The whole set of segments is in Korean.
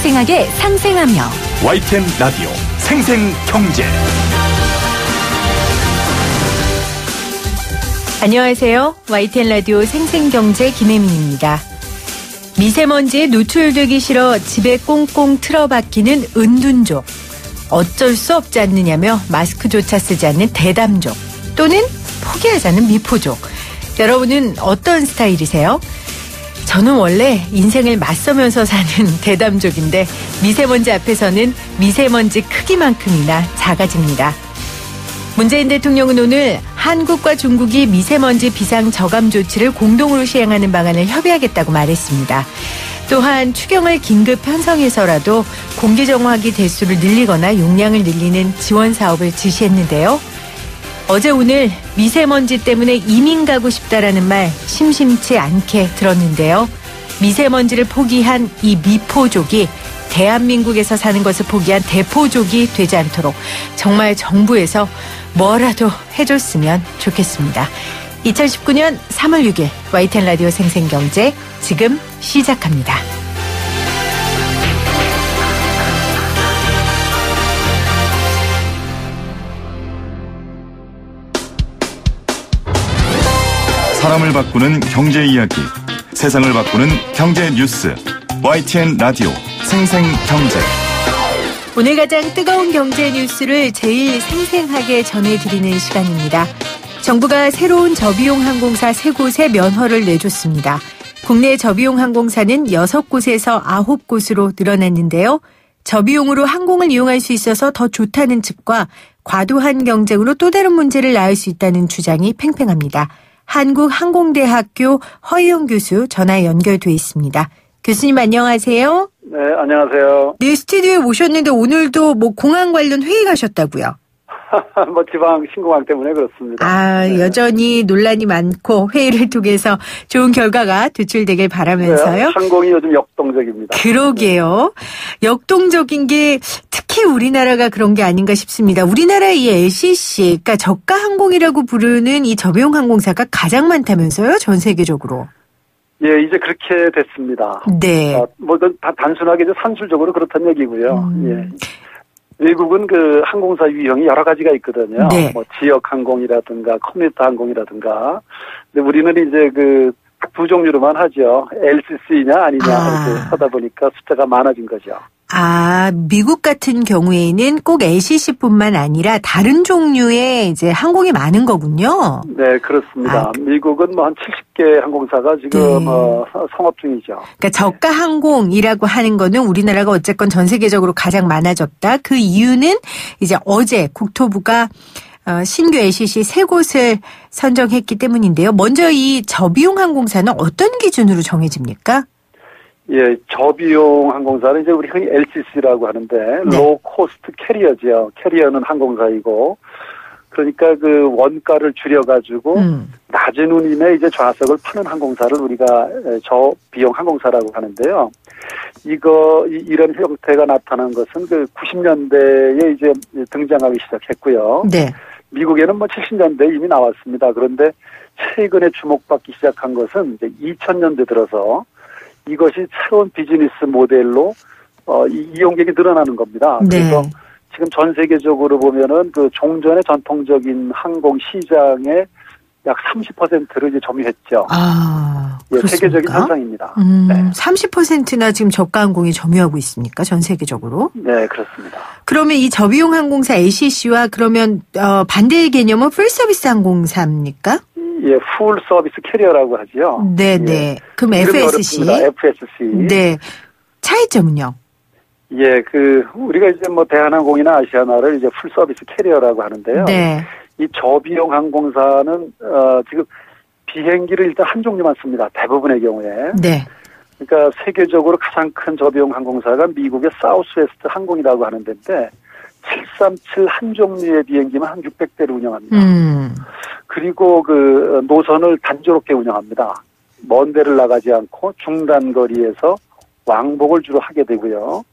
생생하게 상생하며 YTN 라디오 생생경제. 안녕하세요. YTN 라디오 생생경제 김혜민입니다. 미세먼지에 노출되기 싫어 집에 꽁꽁 틀어박히는 은둔족, 어쩔 수 없지 않느냐며 마스크조차 쓰지 않는 대담족, 또는 포기하자는 미포족. 여러분은 어떤 스타일이세요? 저는 원래 인생을 맞서면서 사는 대담족인데 미세먼지 앞에서는 미세먼지 크기만큼이나 작아집니다. 문재인 대통령은 오늘 한국과 중국이 미세먼지 비상 저감 조치를 공동으로 시행하는 방안을 협의하겠다고 말했습니다. 또한 추경을 긴급 편성해서라도 공기정화기 대수를 늘리거나 용량을 늘리는 지원 사업을 지시했는데요. 어제 오늘 미세먼지 때문에 이민 가고 싶다라는 말 심심치 않게 들었는데요. 미세먼지를 포기한 이 미포족이 대한민국에서 사는 것을 포기한 대포족이 되지 않도록 정말 정부에서 뭐라도 해줬으면 좋겠습니다. 2019년 3월 6일 YTN 라디오 생생경제 지금 시작합니다. 사람을 바꾸는 경제 이야기, 세상을 바꾸는 경제 뉴스. YTN 라디오 생생경제. 오늘 가장 뜨거운 경제 뉴스를 제일 생생하게 전해드리는 시간입니다. 정부가 새로운 저비용 항공사 3곳에 면허를 내줬습니다. 국내 저비용 항공사는 6곳에서 9곳으로 늘어났는데요. 저비용으로 항공을 이용할 수 있어서 더 좋다는 측과 과도한 경쟁으로 또 다른 문제를 낳을 수 있다는 주장이 팽팽합니다. 한국항공대학교 허희용 교수 전화 연결돼 있습니다. 교수님 안녕하세요. 네, 안녕하세요. 네, 스튜디오에 오셨는데 오늘도 공항 관련 회의 가셨다고요? 지방 신공항 때문에 그렇습니다. 네. 여전히 논란이 많고 회의를 통해서 좋은 결과가 도출되길 바라면서요. 네, 항공이 요즘 역동적입니다. 그러게요. 역동적인 게 특히 우리나라가 그런 게 아닌가 싶습니다. 우리나라의 이 LCC, 그러니까 저가 항공이라고 부르는 이 저비용 항공사가 가장 많다면서요? 전 세계적으로. 예, 이제 그렇게 됐습니다. 네. 단순하게 이제 산술적으로 그렇다는 얘기고요. 예. 외국은 그 항공사 유형이 여러 가지가 있거든요. 네. 지역 항공이라든가 커뮤니티 항공이라든가. 근데 우리는 이제 그 두 종류로만 하죠. LCC냐 아니냐 이렇게 하다 보니까 숫자가 많아진 거죠. 미국 같은 경우에는 꼭 LCC뿐만 아니라 다른 종류의 이제 항공이 많은 거군요. 네, 그렇습니다. 미국은 한 70개 항공사가 지금 성업 중이죠. 그러니까 저가 항공이라고 하는 거는 우리나라가 어쨌건 전 세계적으로 가장 많아졌다. 그 이유는 이제 어제 국토부가 신규 LCC 3곳을 선정했기 때문인데요. 먼저 이 저비용 항공사는 어떤 기준으로 정해집니까? 예, 저비용 항공사는 이제 우리 흔히 LCC라고 하는데, 네. 로우 코스트 캐리어죠. 캐리어는 항공사이고, 그러니까 그 원가를 줄여가지고, 낮은 운임에 이제 좌석을 파는 항공사를 우리가 저비용 항공사라고 하는데요. 이런 형태가 나타난 것은 그 90년대에 이제 등장하기 시작했고요. 네. 미국에는 70년대에 이미 나왔습니다. 그런데 최근에 주목받기 시작한 것은 이제 2000년대 들어서 이것이 새로운 비즈니스 모델로 이용객이 늘어나는 겁니다. 네. 그래서 지금 전 세계적으로 보면은 그 종전의 전통적인 항공 시장의 약 30%를 이제 점유했죠. 예, 세계적인 현상입니다. 네. 30%나 지금 저가 항공이 점유하고 있습니까? 전 세계적으로? 네, 그렇습니다. 그러면 이 저비용 항공사 LCC와 그러면 반대의 개념은 풀서비스 항공사입니까? 예, 풀 서비스 캐리어라고 하죠. 네네. 예. 그럼 FSC. FSC. 네. 차이점은요? 예, 우리가 이제 대한항공이나 아시아나를 이제 풀 서비스 캐리어라고 하는데요. 네. 이 저비용 항공사는, 지금 비행기를 일단 한 종류만 씁니다. 대부분의 경우에. 네. 그러니까 세계적으로 가장 큰 저비용 항공사가 미국의 사우스웨스트 항공이라고 하는 데인데, 737 한 종류의 비행기만 한 600대를 운영합니다. 그리고 그 노선을 단조롭게 운영합니다. 먼 데를 나가지 않고 중단 거리에서 왕복을 주로 하게 되고요.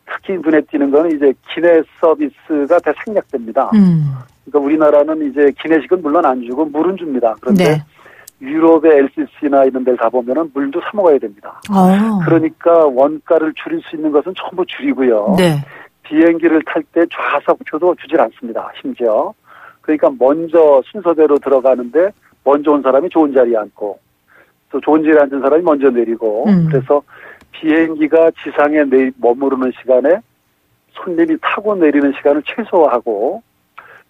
특히 눈에 띄는 거는 이제 기내 서비스가 대생략됩니다. 그러니까 우리나라는 이제 기내식은 물론 안 주고 물은 줍니다. 그런데 네. 유럽의 LCC나 이런 데를 가보면은 물도 사 먹어야 됩니다. 그러니까 원가를 줄일 수 있는 것은 전부 줄이고요. 네. 비행기를 탈 때 좌석표도 주질 않습니다. 심지어. 그러니까 먼저 순서대로 들어가는데 먼저 온 사람이 좋은 자리에 앉고 또 좋은 자리에 앉은 사람이 먼저 내리고 그래서 비행기가 지상에 머무르는 시간에 손님이 타고 내리는 시간을 최소화하고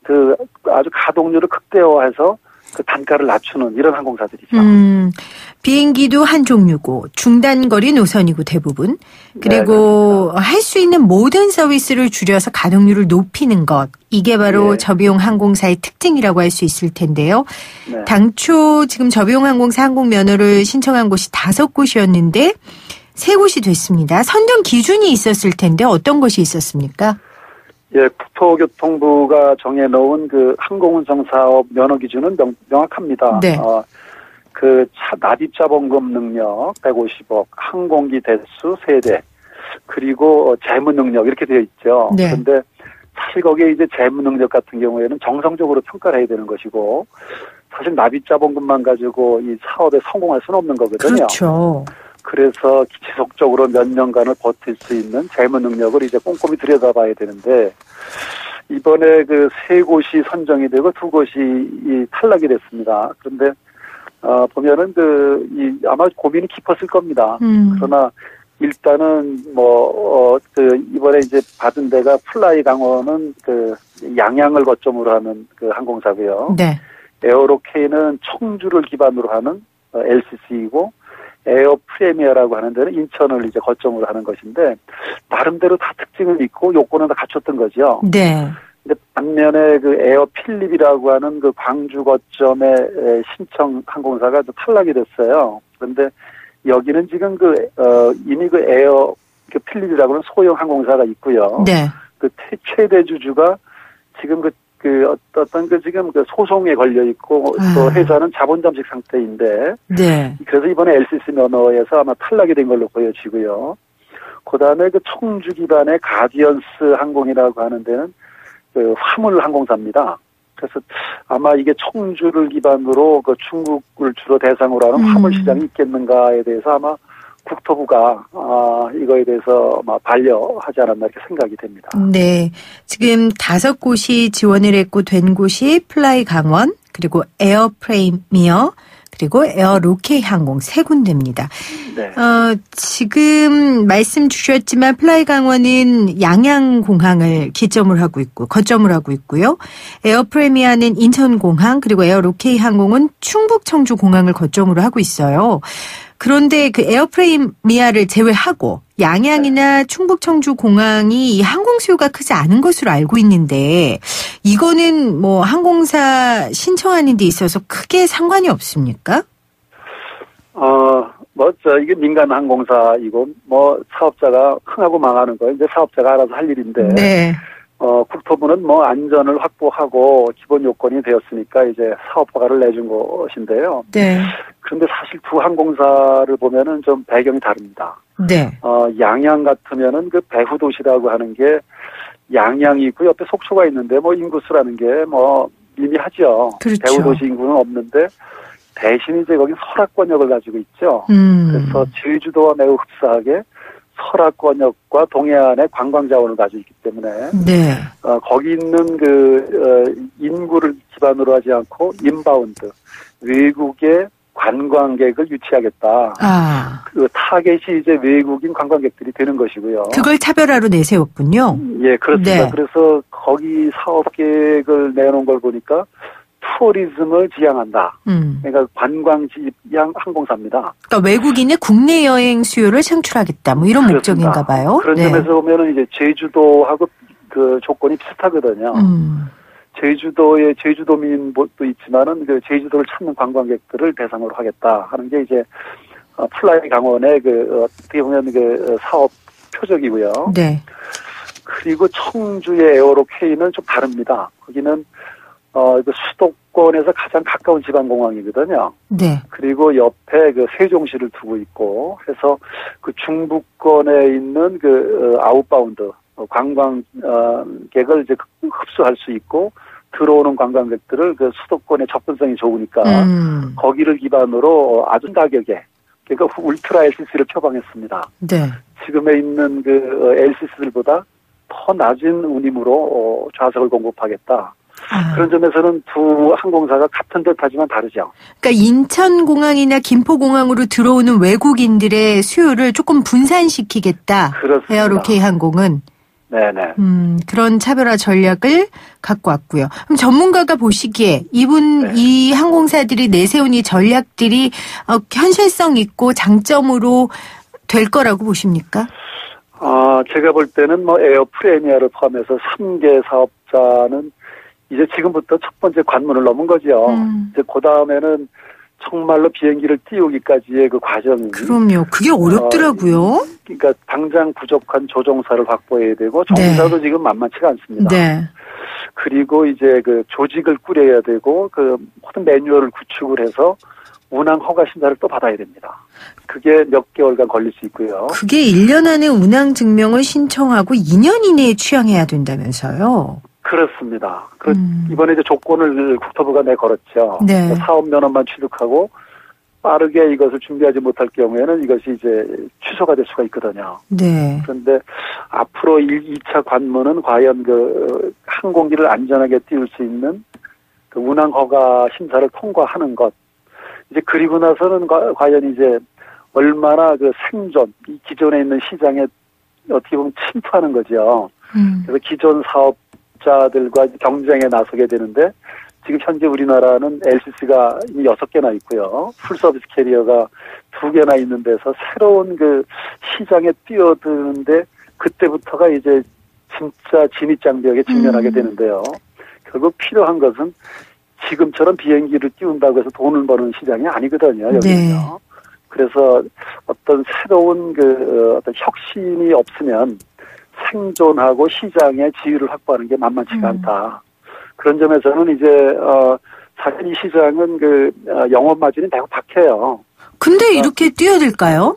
그 아주 가동률을 극대화해서 그 단가를 낮추는 이런 항공사들이죠. 비행기도 한 종류고 중단거리 노선이고 대부분. 그리고 할 수 있는 모든 서비스를 줄여서 가동률을 높이는 것. 이게 바로 저비용 항공사의 특징이라고 할 수 있을 텐데요. 네. 당초 지금 저비용 항공사 항공면허를 신청한 곳이 5곳이었는데 3곳이 됐습니다. 선정 기준이 있었을 텐데 어떤 것이 있었습니까? 예, 국토교통부가 정해놓은 그 항공운송 사업 면허 기준은 명확합니다. 네. 그 납입자 범금 능력 150억, 항공기 대수 3대, 그리고 재무 능력 이렇게 되어 있죠. 네. 그런데 사실 거기에 이제 재무 능력 같은 경우에는 정성적으로 평가를 해야 되는 것이고, 사실 납입자 범금만 가지고 이 사업에 성공할 수는 없는 거거든요. 그렇죠. 그래서 지속적으로 몇 년간을 버틸 수 있는 재무 능력을 이제 꼼꼼히 들여다봐야 되는데, 이번에 그 3곳이 선정이 되고 2곳이 탈락이 됐습니다. 그런데 보면은 아마 고민이 깊었을 겁니다. 그러나 일단은 이번에 이제 받은 데가 플라이 강원은 양양을 거점으로 하는 그 항공사고요. 네. 에어로케이는 청주를 기반으로 하는 LCC이고, 에어 프레미어라고 하는 데는 인천을 이제 거점으로 하는 것인데, 나름대로 다 특징을 있고 요건은 다 갖췄던 거죠. 네. 근데 반면에 그 에어 필립이라고 하는 그 광주 거점의 신청 항공사가 또 탈락이 됐어요. 그런데 여기는 지금 이미 그 에어 필립이라고 하는 소형 항공사가 있고요. 네. 그 최대 주주가 지금 지금 소송에 걸려 있고 또 회사는 자본 잠식 상태인데, 네. 그래서 이번에 LCC 면허에서 아마 탈락이 된 걸로 보여지고요. 그다음에 그 청주 기반의 가디언스 항공이라고 하는 데는 그 화물 항공사입니다. 그래서 아마 이게 청주를 기반으로 그 중국을 주로 대상으로 하는 화물 시장이 있겠는가에 대해서 아마 국토부가 이거에 대해서 반려하지 않았나 이렇게 생각이 됩니다. 네, 지금 5곳이 지원을 했고 된 곳이 플라이 강원, 그리고 에어 프레미어, 그리고 에어 로케이 항공 3군데입니다. 네. 지금 말씀 주셨지만 플라이 강원은 양양공항을 거점으로 하고 있고요. 에어 프레미어는 인천공항, 그리고 에어 로케이 항공은 충북 청주공항을 거점으로 하고 있어요. 그런데 그 에어 프레미어를 제외하고 양양이나 충북 청주 공항이 이 항공 수요가 크지 않은 것으로 알고 있는데, 이거는 항공사 신청하는 데 있어서 크게 상관이 없습니까? 이게 민간 항공사이고, 사업자가 흥하고 망하는 거, 이제 사업자가 알아서 할 일인데. 네. 국토부는 안전을 확보하고 기본 요건이 되었으니까 이제 사업 허가를 내준 것인데요. 네. 그런데 사실 두 항공사를 보면은 좀 배경이 다릅니다. 네. 양양 같으면은 그 배후 도시라고 하는 게 양양이 있고 옆에 속초가 있는데 인구수라는 게 미미하죠. 그렇죠. 배후 도시 인구는 없는데 대신 이제 거기 설악권역을 가지고 있죠. 그래서 제주도와 매우 흡사하게 설악권역과 동해안의 관광 자원을 가지고 있기 때문에, 네. 거기 있는 인구를 기반으로 하지 않고 인바운드, 외국의 관광객을 유치하겠다. 그 타겟이 이제 외국인 관광객들이 되는 것이고요. 그걸 차별화로 내세웠군요. 예, 그렇습니다. 네. 그래서 거기 사업 계획을 내놓은 걸 보니까 투어리즘을 지향한다. 그러니까 관광 지향 항공사입니다. 그러니까 외국인의 국내 여행 수요를 창출하겠다. 이런 그렇습니다. 목적인가 봐요. 그런 점에서 보면은 이제 제주도하고 그 조건이 비슷하거든요. 제주도의 제주도민도 있지만은 그 제주도를 찾는 관광객들을 대상으로 하겠다 하는 게 이제 플라이 강원의 어떻게 보면 사업 표적이고요. 네. 그리고 청주의 에어로케이는 좀 다릅니다. 거기는 수도권에서 가장 가까운 지방공항이거든요. 네. 그리고 옆에 세종시를 두고 있고 해서 중부권에 있는 아웃바운드 관광객을 이제 흡수할 수 있고 들어오는 관광객들을 그 수도권의 접근성이 좋으니까 거기를 기반으로 아주 가격에 그러니까 울트라 LCC를 표방했습니다. 네. 지금에 있는 그 LCC들보다 더 낮은 운임으로 좌석을 공급하겠다. 그런 점에서는 두 항공사가 같은 듯하지만 다르죠. 그러니까 인천공항이나 김포공항으로 들어오는 외국인들의 수요를 조금 분산시키겠다. 그렇습니다. 에어로케이 항공은. 네네. 그런 차별화 전략을 갖고 왔고요. 그럼 전문가가 보시기에 이 항공사들이 내세운 이 전략들이 현실성 있고 장점으로 될 거라고 보십니까? 제가 볼 때는 뭐 에어 프리미어를 포함해서 3개 사업자는 이제 지금부터 첫 번째 관문을 넘은 거죠. 이제 그 다음에는 정말로 비행기를 띄우기까지의 그 과정이. 그럼요. 그게 어렵더라고요. 그러니까 당장 부족한 조종사를 확보해야 되고 조종사도 지금 만만치가 않습니다. 네. 그리고 이제 그 조직을 꾸려야 되고 그 모든 매뉴얼을 구축을 해서 운항 허가 심사를 또 받아야 됩니다. 그게 몇 개월간 걸릴 수 있고요. 그게 1년 안에 운항 증명을 신청하고 2년 이내에 취항해야 된다면서요. 그렇습니다. 이번에 이제 조건을 국토부가 내걸었죠. 네. 사업 면허만 취득하고 빠르게 이것을 준비하지 못할 경우에는 이것이 이제 취소가 될 수가 있거든요. 네. 그런데 앞으로 2차 관문은 과연 그 항공기를 안전하게 띄울 수 있는 그 운항 허가 심사를 통과하는 것. 이제 그리고 나서는 과연 이제 얼마나 그 생존, 이 기존에 있는 시장에 어떻게 보면 침투하는 거죠. 그래서 기존 사업자들과 경쟁에 나서게 되는데 지금 현재 우리나라는 LCC가 6개나 있고요. 풀서비스 캐리어가 2개나 있는 데서 새로운 그 시장에 뛰어드는데 그때부터가 이제 진짜 진입장벽에 직면하게 되는데요. 결국 필요한 것은 지금처럼 비행기를 띄운다고 해서 돈을 버는 시장이 아니거든요. 여기는요. 네. 그래서 어떤 새로운 어떤 혁신이 없으면 생존하고 시장의 지위를 확보하는 게 만만치가 않다. 그런 점에서는 이제 사실 이 시장은 영업 마진이 매우 박해요. 근데 이렇게 뛰어들까요?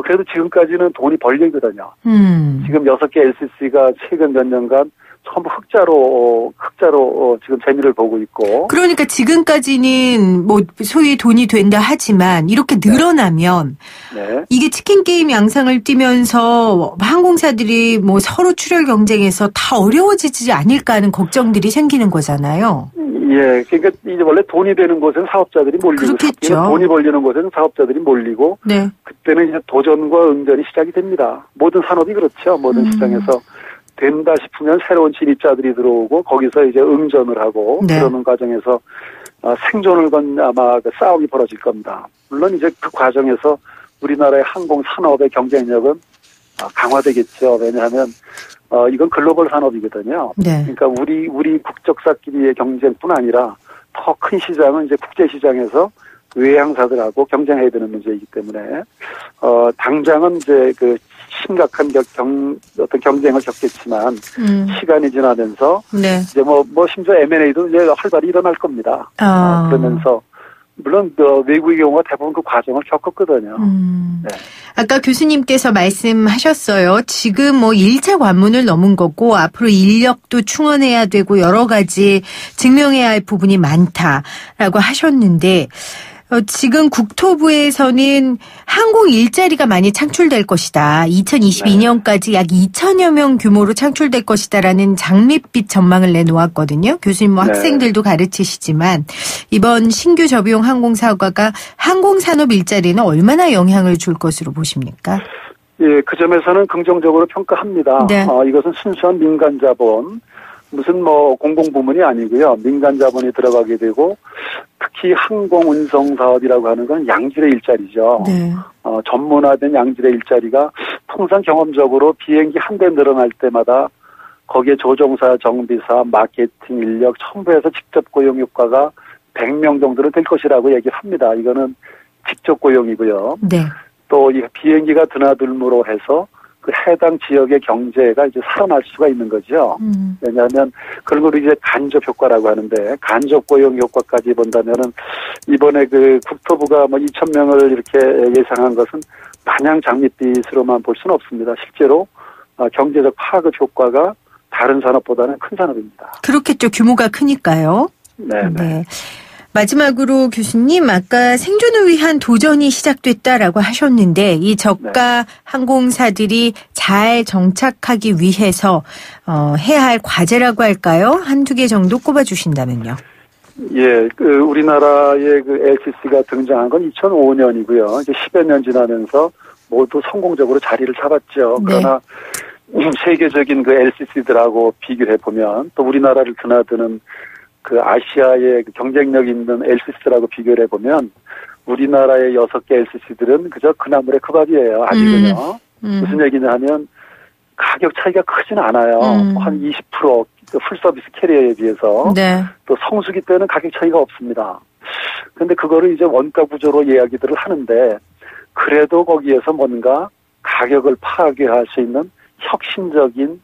그래도 지금까지는 돈이 벌리거든요. 지금 6개 LCC가 최근 몇 년간 전부 흑자로 지금 재미를 보고 있고. 그러니까 지금까지는 뭐 소위 돈이 된다 하지만 이렇게 늘어나면 네. 이게 치킨 게임 양상을 띠면서 항공사들이 뭐 서로 출혈 경쟁에서 다 어려워지지 않을까 하는 걱정들이 생기는 거잖아요. 예, 그러니까 이제 원래 돈이 되는 곳은 사업자들이 몰리고, 그렇겠죠. 돈이 벌리는 곳에는 사업자들이 몰리고, 네. 그때는 이제 도전과 응전이 시작이 됩니다. 모든 산업이 그렇죠. 모든 시장에서 된다 싶으면 새로운 진입자들이 들어오고 거기서 이제 응전을 하고 네. 그러는 과정에서 생존을 건 아마 그 싸움이 벌어질 겁니다. 물론 이제 그 과정에서 우리나라의 항공 산업의 경쟁력은 강화되겠죠. 왜냐하면 이건 글로벌 산업이거든요. 네. 그러니까 우리 국적사끼리의 경쟁뿐 아니라 더 큰 시장은 이제 국제 시장에서 외항사들하고 경쟁해야 되는 문제이기 때문에 당장은 이제 그 심각한 어떤 경쟁을 겪겠지만 시간이 지나면서 네. 이제 뭐 심지어 M&A도 이제 활발히 일어날 겁니다. 그러면서 물론 외국의 경우가 대부분 그 과정을 겪었거든요. 네. 아까 교수님께서 말씀하셨어요. 지금 뭐 1차 관문을 넘은 거고 앞으로 인력도 충원해야 되고 여러 가지 증명해야 할 부분이 많다라고 하셨는데 지금 국토부에서는 항공 일자리가 많이 창출될 것이다. 2022년까지 약 2천여 명 규모로 창출될 것이다라는 장밋빛 전망을 내놓았거든요. 교수님 뭐 네. 학생들도 가르치시지만 이번 신규 접용 항공사과가 항공산업 일자리는 얼마나 영향을 줄 것으로 보십니까? 예, 그 점에서는 긍정적으로 평가합니다. 네. 이것은 순수한 민간 자본, 무슨 뭐 공공부문이 아니고요. 민간 자본이 들어가게 되고 특히 항공 운송 사업이라고 하는 건 양질의 일자리죠. 네. 전문화된 양질의 일자리가 통상 경험적으로 비행기 한 대 늘어날 때마다 거기에 조종사, 정비사, 마케팅 인력 첨부해서 직접 고용 효과가 100명 정도는 될 것이라고 얘기를 합니다. 이거는 직접 고용이고요. 네. 또 이 비행기가 드나들므로 해서 그 해당 지역의 경제가 이제 살아날 수가 있는 거죠. 왜냐하면 그런 걸 이제 간접 효과라고 하는데 간접 고용 효과까지 본다면은 이번에 그 국토부가 뭐 2,000명을 이렇게 예상한 것은 마냥 장밋빛으로만 볼 수는 없습니다. 실제로 경제적 파급 효과가 다른 산업보다는 큰 산업입니다. 그렇겠죠. 규모가 크니까요. 네. 마지막으로 교수님, 아까 생존을 위한 도전이 시작됐다라고 하셨는데 이 저가 항공사들이 잘 정착하기 위해서 해야 할 과제라고 할까요? 한두 개 정도 꼽아주신다면요. 예, 우리나라의 LCC가 등장한 건 2005년이고요. 이제 10여 년 지나면서 모두 성공적으로 자리를 잡았죠. 네. 그러나 세계적인 LCC들하고 비교해 보면 또 우리나라를 드나드는 아시아의 경쟁력 있는 LCC라고 비교를 해보면 우리나라의 6개 LCC들은 그저 그나물의 그 밥이에요. 아직은요. 무슨 얘기냐 하면 가격 차이가 크진 않아요. 한 20% 풀서비스 캐리어에 비해서. 네. 또 성수기 때는 가격 차이가 없습니다. 그런데 그거를 이제 원가 구조로 이야기들을 하는데 그래도 거기에서 뭔가 가격을 파괴할 수 있는 혁신적인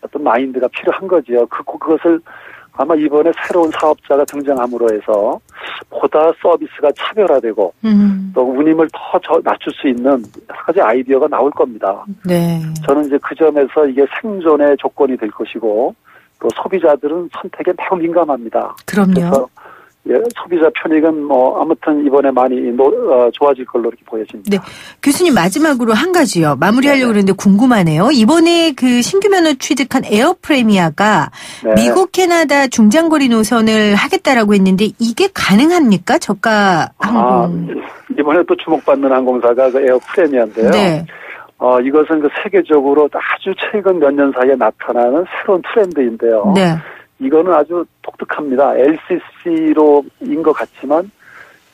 어떤 마인드가 필요한 거죠. 그것을 아마 이번에 새로운 사업자가 등장함으로 해서 보다 서비스가 차별화되고 또 운임을 더 낮출 수 있는 여러 가지 아이디어가 나올 겁니다. 네. 저는 이제 그 점에서 이게 생존의 조건이 될 것이고 또 소비자들은 선택에 매우 민감합니다. 그럼요. 그래서 소비자 편익은 아무튼 이번에 많이 좋아질 걸로 이렇게 보여집니다. 네. 교수님 마지막으로 한 가지요. 마무리하려고 그러는데 궁금하네요. 이번에 신규 면허 취득한 에어프레미아가 미국, 캐나다 중장거리 노선을 하겠다라고 했는데 이게 가능합니까? 저가 항공. 이번에 또 주목받는 항공사가 에어프레미아인데요. 네. 이것은 세계적으로 아주 최근 몇 년 사이에 나타나는 새로운 트렌드인데요. 네. 이거는 아주 독특합니다. LCC로인 것 같지만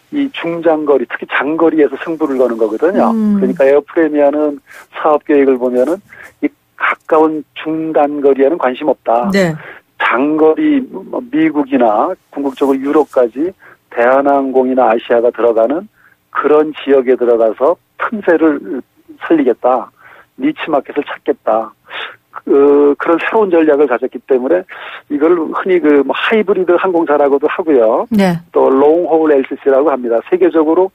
이 중장거리, 특히 장거리에서 승부를 거는 거거든요. 그러니까 에어프레미아는 사업 계획을 보면은 이 가까운 중단거리에는 관심 없다. 네. 장거리 미국이나 궁극적으로 유럽까지 대한항공이나 아시아가 들어가는 그런 지역에 들어가서 틈새를 살리겠다. 니치 마켓을 찾겠다. 그런 새로운 전략을 가졌기 때문에 이걸 흔히 하이브리드 항공사라고도 하고요. 네. 또 롱홀 LCC라고 합니다. 세계적으로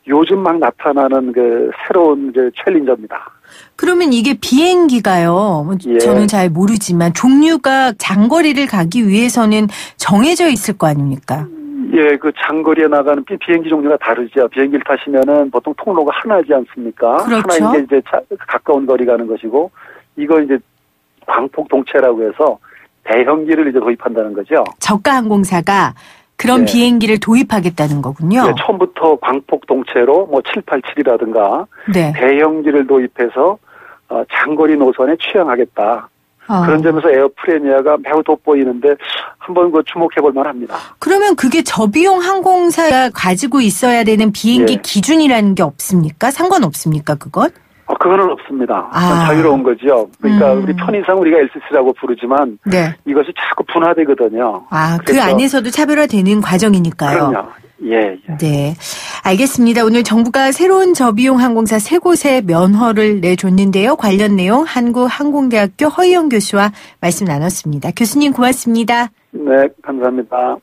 요즘 막 나타나는 새로운 챌린저입니다. 그러면 이게 비행기가요. 저는 잘 모르지만 종류가 장거리를 가기 위해서는 정해져 있을 거 아닙니까? 예, 장거리에 나가는 비행기 종류가 다르죠. 비행기를 타시면은 보통 통로가 하나지 않습니까? 그렇죠. 하나인 게 이제 가까운 거리 가는 것이고, 이거 이제 광폭 동체라고 해서 대형기를 이제 도입한다는 거죠. 저가 항공사가 그런 비행기를 도입하겠다는 거군요. 네, 처음부터 광폭 동체로 787이라든가 대형기를 도입해서 장거리 노선에 취향하겠다. 그런 점에서 에어프레미아가 매우 돋보이는데 한번 주목해 볼 만합니다. 그러면 그게 저비용 항공사가 가지고 있어야 되는 비행기 기준이라는 게 없습니까? 상관없습니까, 그건? 그거는 없습니다. 자유로운 거죠. 그러니까 우리 편의상 우리가 LCC라고 부르지만 이것이 자꾸 분화되거든요. 그 안에서도 차별화되는 과정이니까요. 그럼요. 예. 네. 알겠습니다. 오늘 정부가 새로운 저비용 항공사 3곳에 면허를 내줬는데요. 관련 내용 한국항공대학교 허희영 교수와 말씀 나눴습니다. 교수님 고맙습니다. 네, 감사합니다.